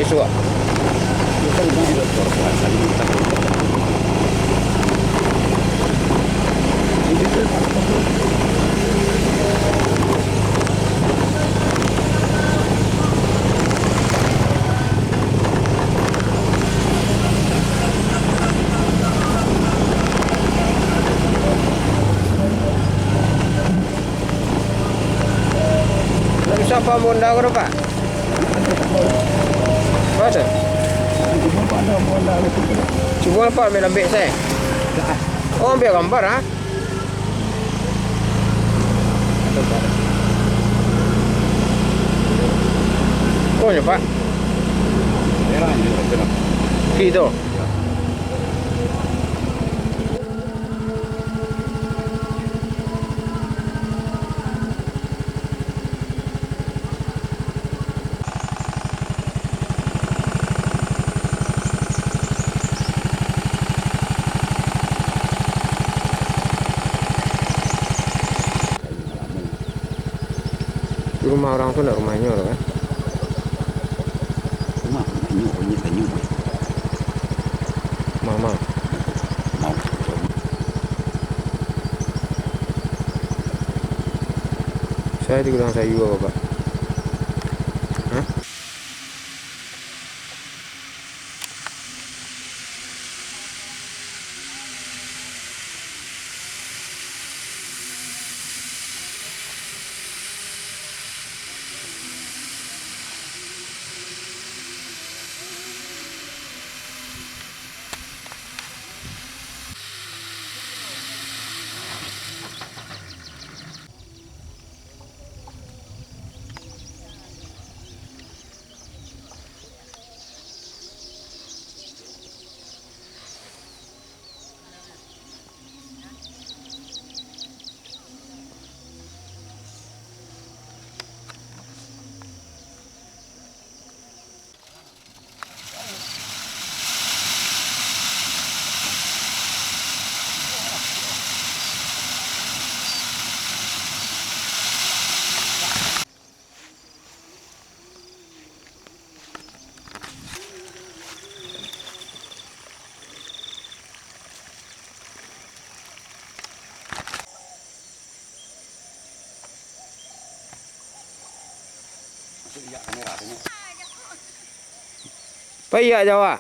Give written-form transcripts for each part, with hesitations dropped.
besok. Kita udah di dokter puasa ini kita. Ini tuh Siapa Bonda ko Pak? Mana? Cuma Pak may lambi saya. Oh, ambil gambar ha? Oh, ni Pak. Gitu. Rumah orang tuh enggak rumahnya loh kan? rumah tanyu. Mama. Mau. Saya di gudang sayur apa Pak? Hah? Iya kamera ini. Pak iya Jawa.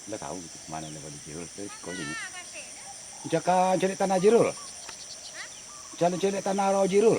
Udah tahu gitu mana level di Jirul terus kau ini. Jaka cari tanah Jirul. Cari tanah raw Jirul.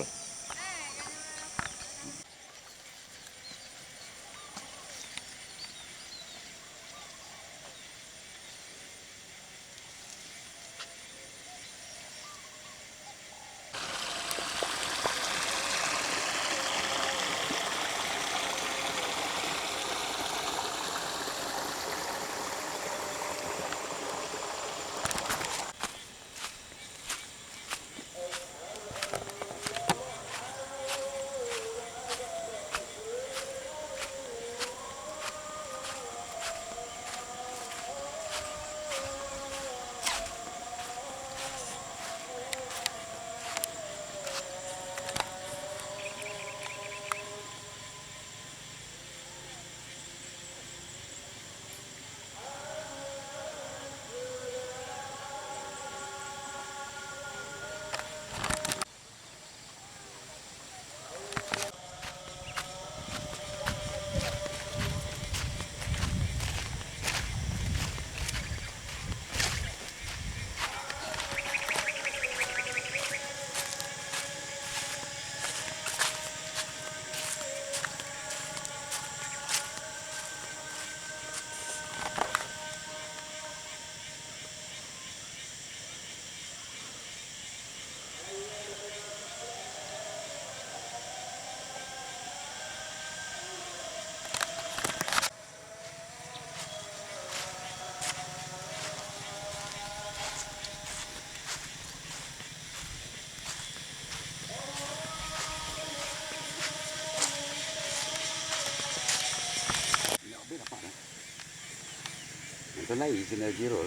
Ito na easy na Jirul.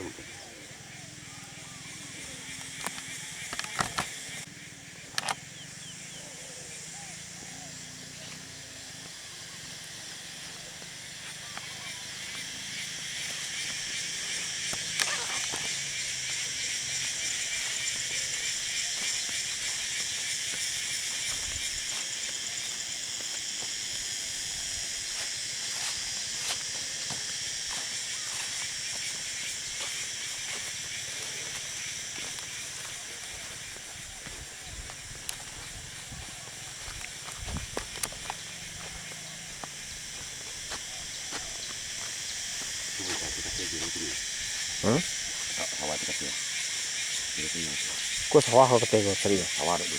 kecil. Ini Kau sawah kau kata kau serius. sawah dulu.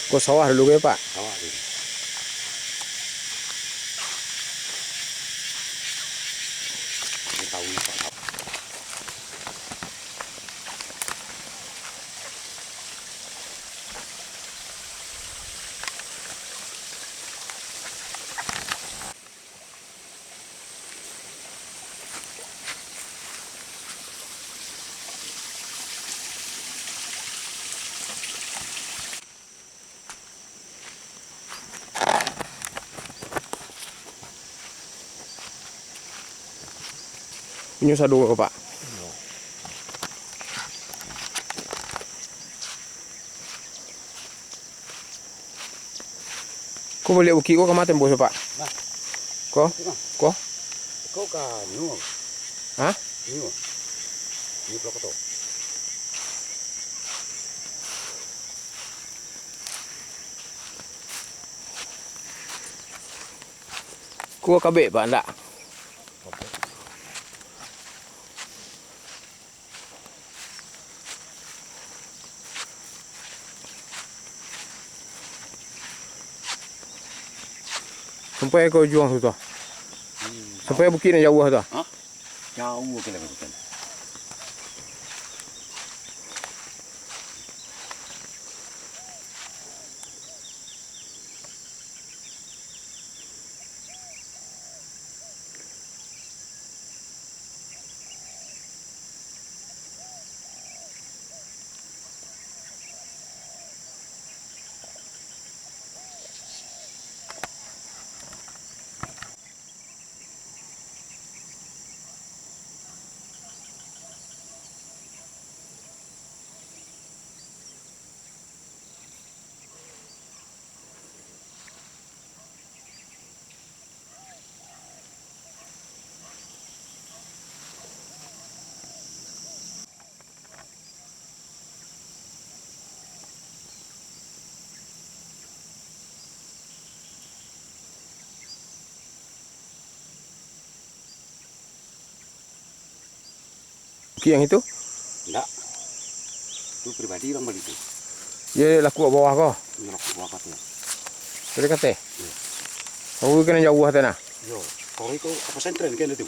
Kau sawah dulu ke Pak? Sawah dulu. Ini tahu Pak. Nyusah dulu Pak. Kau boleh uki kau kemana bos Pak? Nah. Kau? Kau? Kau kan nyu. Hah? Nyu. Nyu pelak tu. Kau kabeh Pak ndak? Sampai kau juang tu. Sampai bukit ni jauh tu. Jauh ke lagi kan. Bukit yang itu? Enggak. Itu pribadi orang balik tu. Dia laku kat bawah kau. Dia laku bawah kata. Boleh kata? Ya. Kau kena jauh tanah. Yo, kau itu apa sentren kan itu?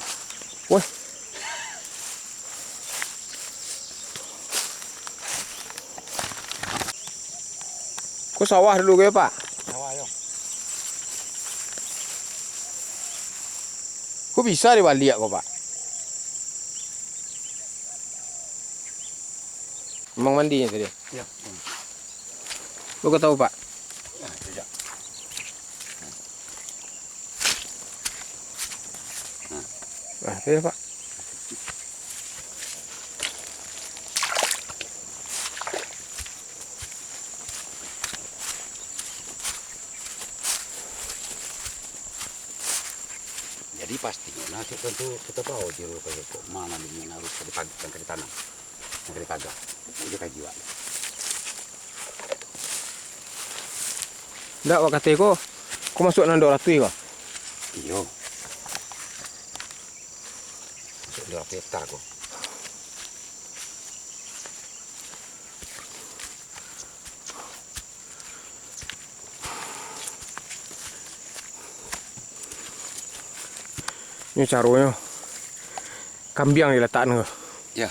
Wah. Kau sawah dulu ke Pak? Sawah yo. Kau bisa dibalik kau Pak? Memang mandi tadi. Ya. Kau tahu Pak? Ya, sejak. Tadi Pak. Jadi pastinya nanti tentu kita tahu jeruk kalau kok mana yang harus ditanam, yang dipagak, itu kayak jiwa. Ndak wak kata kau. Kau masuk nandok ratui kau. Iyo. Sudah peta kok. Ini caranya. Kambiang diletakkan kau. Ya.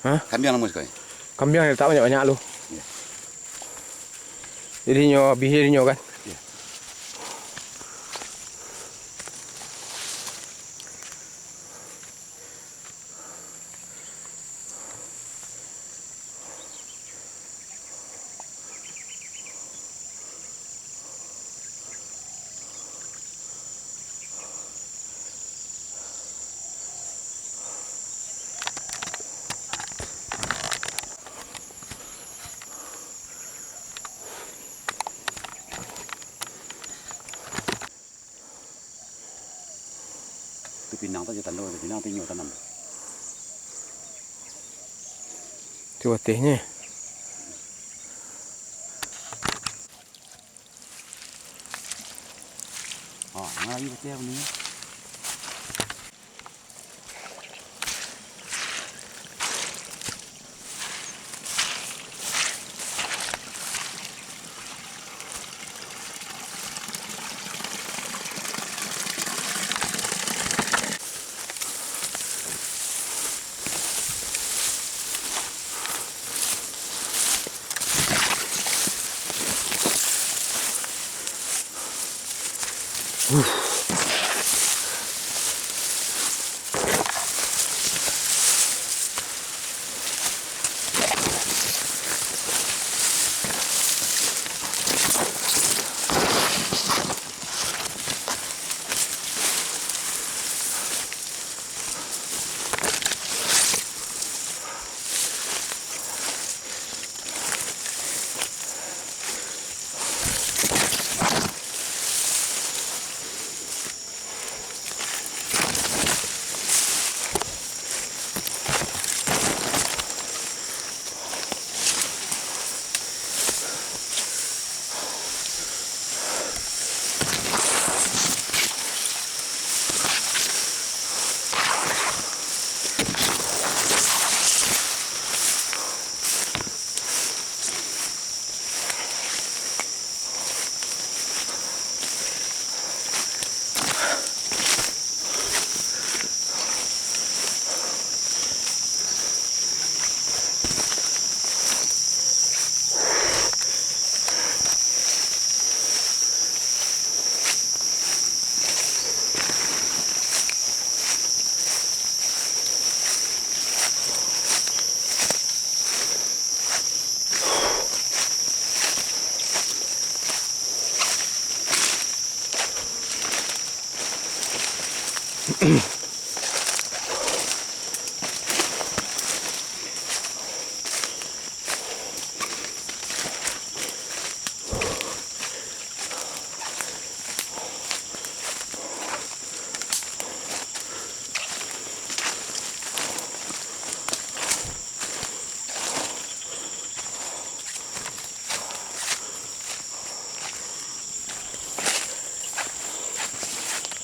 Hah? Kami yang lama sekali. Kambiang diletak banyak-banyak lu. Ya. Jadi nyo bihir nyo kan. Ya. pinang tu je tanah tu pinang tinggi tanam. Tu watihnya. Lagi betul ni.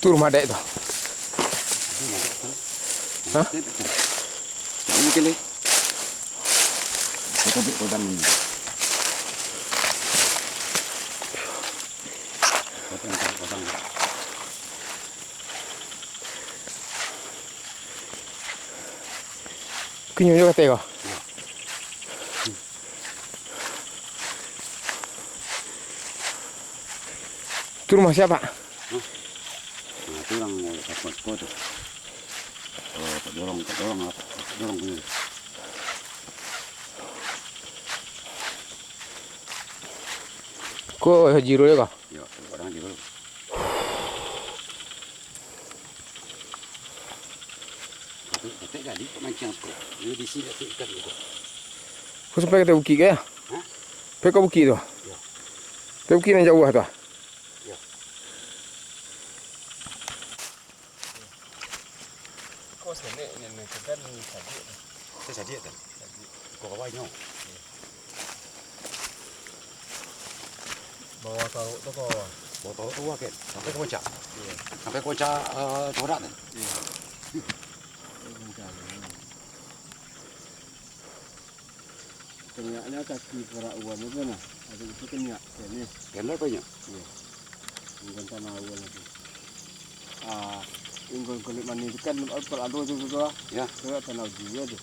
Tu rumah dek tu. Hah? Ini kele. Kita ambil kodam ni. Kodam. Kenyum juga kata kau. Tu rumah siapa? Itu orang takut tu. Dorong punya. Kau Jiro juga. Ya, orang Jiro. Tapi jadi macam tu. Ini di sini ikan itu. Kau sampai kata bukit ke ya? Hah? Sampai kau bukit tu? Ya. Sampai bukit yang jauh tu? Ya. Kau sebenarnya ini kan tadi. Saya saja kan. Kau kawai nyong. Bawa tahu tu kau. Botol tu kan. Sampai kocak. Sampai kocak corak ni. Kenyaknya kaki para uan itu na. Ada itu kenyak. Ini. Kenal banyak. Ingin tanah uan itu. Ingin kulit mani itu kan peradu itu tu. Ya. Saya tanah dia tu.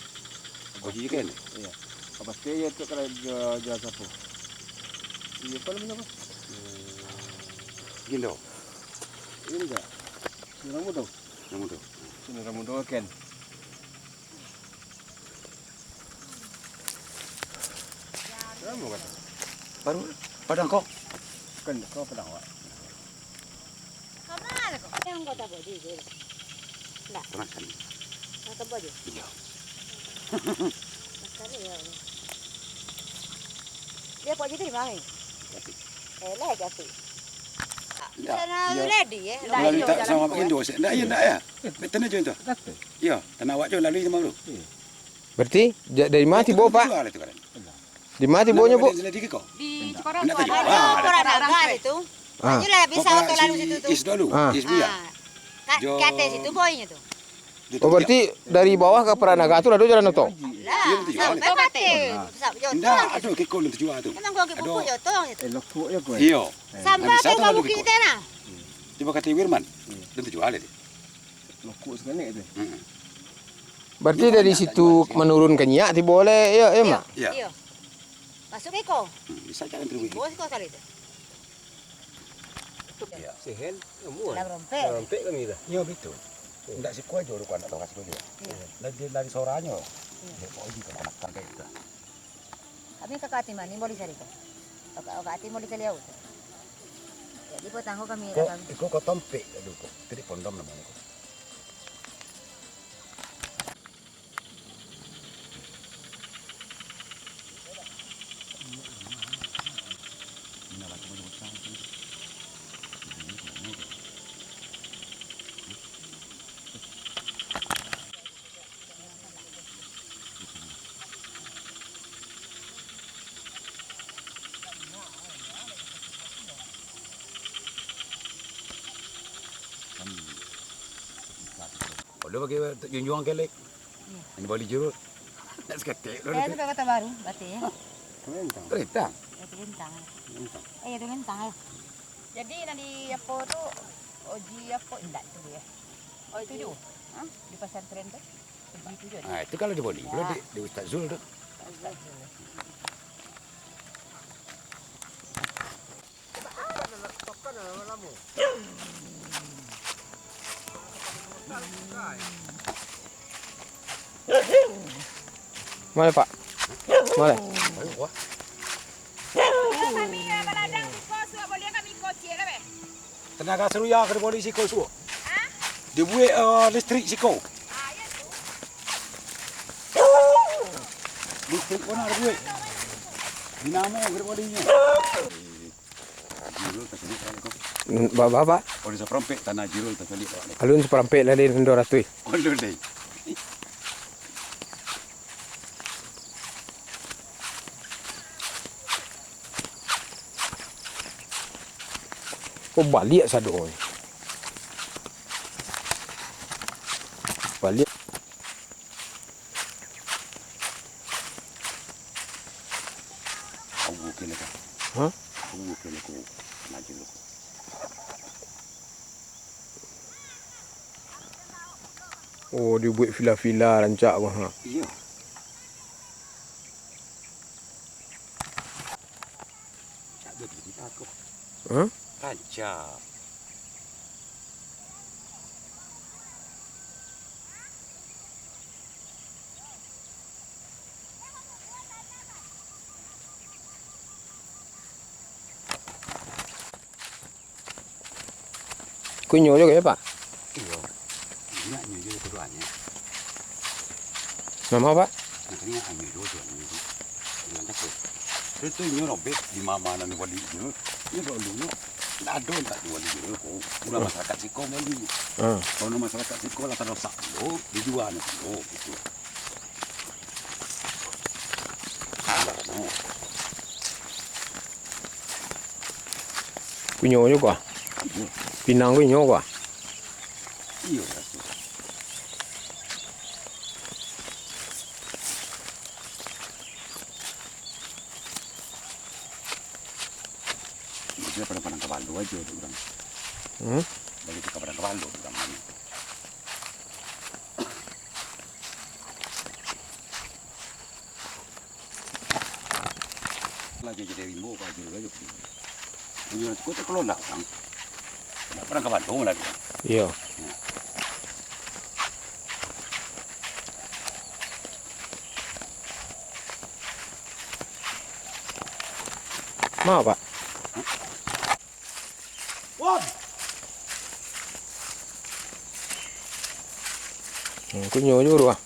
Oji kan. Iya. Apa saya tu kalau jasa tu. Iya apa namanya? Gilo. Ini enggak. Sinamu tu. Yang tu. Sinamu tu kan. Kamu kata. Baru padang kau. Kan kau pedang awak. Kamar kok. Yang kau tak boleh je. Pernah kan. Tak boleh. Iya. Sekali ya. Dia pergi dari mana? Lah kasi. Enggak. Sana Ya. lady ya. Lalu tak sama Pak Indo. Enggak ya, enggak ya. Tanah je tu. Kata. Ya, tanah awak je lalu sama bro. Berarti dari mana tiba Pak? Jual itu kan. Di mana tibanya Bu? Di kau. Di Cikorang tu ada. ada orang naga itu. Ah. Ayolah bisa waktu lalu situ tuh. Is dulu. Ah. Is buya. Kate situ boynya tuh. Oh berarti dari bawah ke Peranaga tu ada jalan tu. Lah, sampai mati. Enggak, aduh kekol untuk jual tu. Memang gua ke buku jotong itu. Lokok ya kau. Iyo. Sampai Bisa ke tu lalu bukit kekol. kita nah. Tiba kata Wirman. Untuk jual itu. Lokok sekali itu. Berarti dari situ menurun ke Nyak ti boleh ya ya Mak. Ya. Iya. Masuk Eko. Bisa jalan terus. Bos kok kali itu. Ya. Sehen, semua. Lah rompek. Sampai kami dah. Ya betul. Enggak si kue jauh kan atau kasih kue. Lari soranya. Dia mau di ke anak kayak itu. Kami kakak mani mau dicari kok. Kakak mau dicari aku. Jadi potong kami. Kok kau tompe dulu kok. Tadi pondom namanya kok. Kalau bagi junjungan kelek, ini boleh jurut. Nak seketik. Itu kata baru, berarti ya. Terintang. Itu bintang. Itu bintang. Jadi nanti apa tuh Oji apa enggak itu dia. Oh itu juga. Di pesantren tuh. Begitu juga. Nah itu kalau di body, kalau di Ustaz Zul tu. Boleh Pak. Boleh. Tenaga seruya ke body siko suo. Dia buat listrik siko. Listrik pun ada buat. Dinamo ke body-nya. Jirul tak sedih kan kau. Bapak, Kalau bisa perompek tanah jirul tak sedih. alun seperampek lah dari Ndor tu. Kalau deh. Kau balik sado. Balik. Aku bukan lagi. Hah? Aku bukan lagi. Tanah jirul. Oh dia buat villa-villa rancak apa ha. Iya. Tak ada kita aku. Hah? Rancak. Kunyo juga ya Pak. Iya. Ini juga keduanya. Nama Pak? Nanti hanya dua-duanya. Bilang cakap. Itu ini robek di mana nih wali itu. Ini dulu. Tak ada tak jual di dulu. Udah masyarakat siko wali. Kalau masyarakat siko lah terus lo dijual lo gitu. Kunyo juga. Pinang kunyo juga. Iya. Dia pada kawalo aja tu orang. Bagi kita pada kawalo orang mana. Lagi jadi rimbo kau juga juga. Ini nanti kau tak keluar lah orang. Tak pernah kawalo lagi. Iya. Mau Pak? Wah. Kunyo juga.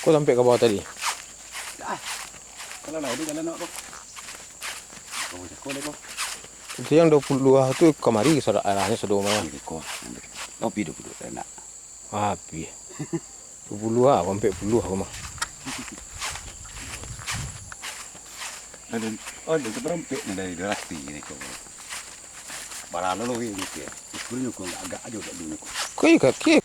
Kau sampai ke bawah tadi? Kalau lain dia jalan nak kau. Kau cakap deh kau. Itu yang 20 tu kemari arahnya sudah mana? Kau. Kau pi 20 tak nak. Api. 20 ah, sampai 10 aku mah. Ada seperempet dari rati ni kau. Barang lalu ini dia. Sebenarnya kau agak aja tak dulu kau. Kau ikat ke?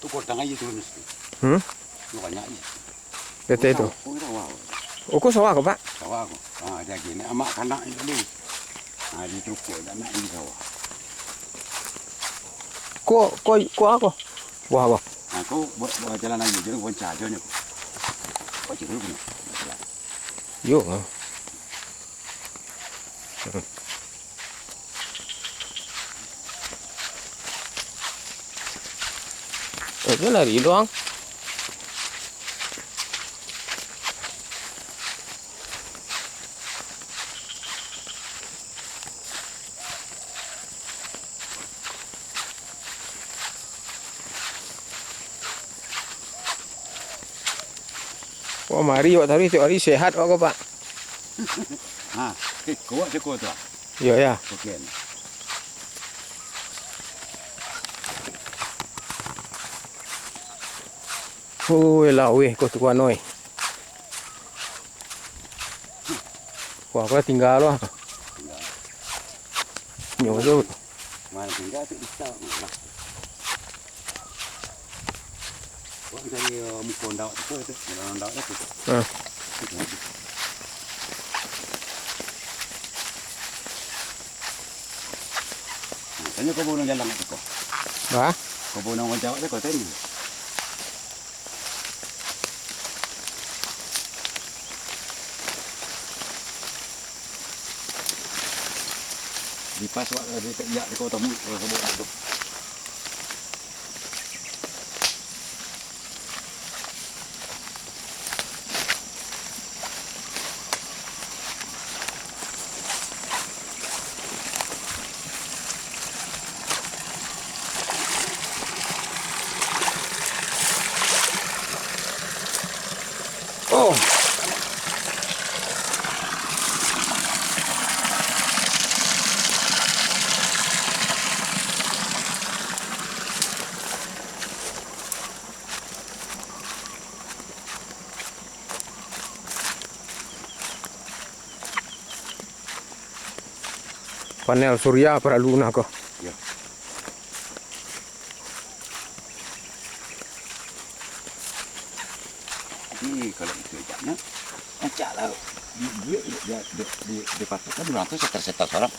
Tu kau tangan itu mesti. Tu banyak ni. Kata itu. Oh, sawah. Oh, kau sawah kau pak? Sawah aku. Dia gini amak kanak itu dulu. Dia cukup dah nak di sawah. Kau aku? Wah apa? Kau buat jalan lagi je, buat caja ni. Kau cikgu ni. Yo. Itu lari doang. Wah, mari awak tadi tiap hari sehat awak pak. Kau cukup tu. Ya ya. Okey. Oh, lah weh kau tu noi. Wah, kau tinggal lah. Nyo tu. Mana tinggal tu bisa. Kau cari muka ndak tu tu, ndak tu. Tanya kau boleh jalan tu kau. Bah? Kau boleh orang jawab tu kau tanya. Di pas waktu dia kau tamu sebut tu. Oh. Panel surya perlu nak kau. Ya. Ni kalau itu ajaknya, ajak lah. Dia patutkan 200 setar orang.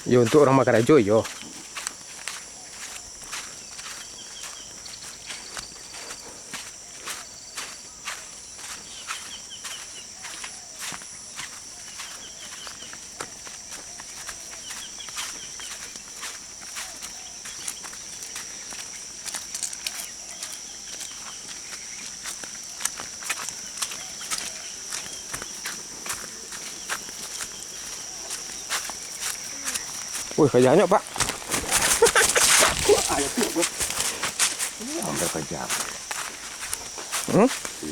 Ya untuk orang makan aja yo. Wih, kayaknya pak. Ayo tu. Orang kerja.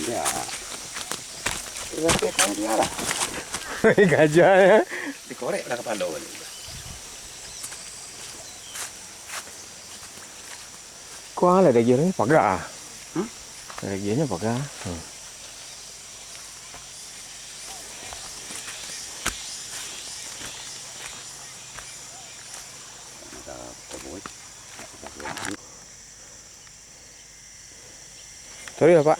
Ya. Ia tekan dia lah. Gajah ya. Dikorek lah kepala ni. Kau ada dagingnya pagar. Dagingnya pagar. Sorry ya pak.